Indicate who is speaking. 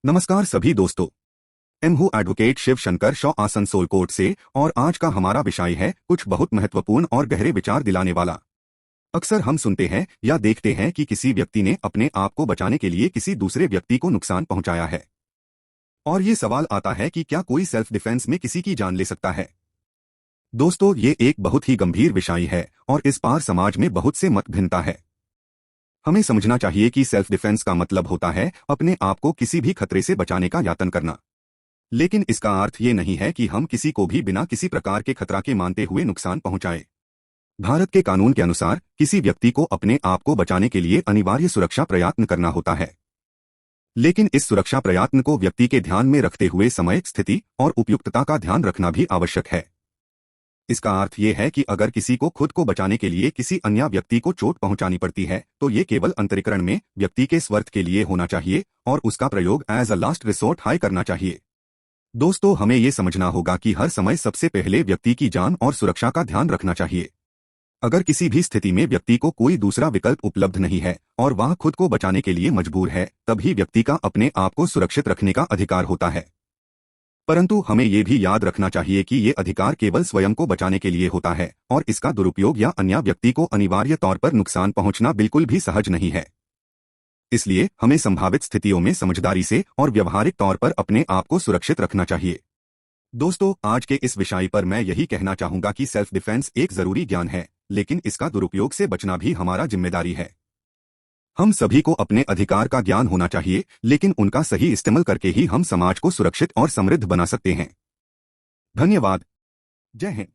Speaker 1: नमस्कार सभी दोस्तों। हूँ एडवोकेट शिव शंकर शॉ आसनसोल कोर्ट से और आज का हमारा विषय है कुछ बहुत महत्वपूर्ण और गहरे विचार दिलाने वाला। अक्सर हम सुनते हैं या देखते हैं कि किसी व्यक्ति ने अपने आप को बचाने के लिए किसी दूसरे व्यक्ति को नुकसान पहुंचाया है। और ये सवाल आता है कि क्या कोई सेल्फ डिफेंस में किसी की जान ले सकता है। दोस्तों, ये एक बहुत ही गंभीर विषय है और इस पार समाज में बहुत से मत भिन्नता है। हमें समझना चाहिए कि सेल्फ डिफेंस का मतलब होता है अपने आप को किसी भी खतरे से बचाने का यत्न करना। लेकिन इसका अर्थ ये नहीं है कि हम किसी को भी बिना किसी प्रकार के खतरा के मानते हुए नुकसान पहुंचाएं। भारत के कानून के अनुसार किसी व्यक्ति को अपने आप को बचाने के लिए अनिवार्य सुरक्षा प्रयत्न करना होता है। लेकिन इस सुरक्षा प्रयत्न को व्यक्ति के ध्यान में रखते हुए समय, स्थिति और उपयुक्तता का ध्यान रखना भी आवश्यक है। इसका अर्थ ये है कि अगर किसी को खुद को बचाने के लिए किसी अन्य व्यक्ति को चोट पहुंचानी पड़ती है तो ये केवल अंतरीकरण में व्यक्ति के स्वार्थ के लिए होना चाहिए और उसका प्रयोग एज अ लास्ट रिसोर्ट हाई करना चाहिए। दोस्तों, हमें ये समझना होगा कि हर समय सबसे पहले व्यक्ति की जान और सुरक्षा का ध्यान रखना चाहिए। अगर किसी भी स्थिति में व्यक्ति को कोई दूसरा विकल्प उपलब्ध नहीं है और वह खुद को बचाने के लिए मजबूर है, तभी व्यक्ति का अपने आप को सुरक्षित रखने का अधिकार होता है। परंतु हमें यह भी याद रखना चाहिए कि ये अधिकार केवल स्वयं को बचाने के लिए होता है और इसका दुरुपयोग या अन्य व्यक्ति को अनिवार्य तौर पर नुकसान पहुंचना बिल्कुल भी सहज नहीं है। इसलिए हमें संभावित स्थितियों में समझदारी से और व्यवहारिक तौर पर अपने आप को सुरक्षित रखना चाहिए। दोस्तों, आज के इस विषय पर मैं यही कहना चाहूंगा कि सेल्फ डिफेंस एक जरूरी ज्ञान है, लेकिन इसका दुरुपयोग से बचना भी हमारा जिम्मेदारी है। हम सभी को अपने अधिकार का ज्ञान होना चाहिए, लेकिन उनका सही इस्तेमाल करके ही हम समाज को सुरक्षित और समृद्ध बना सकते हैं। धन्यवाद। जय हिंद।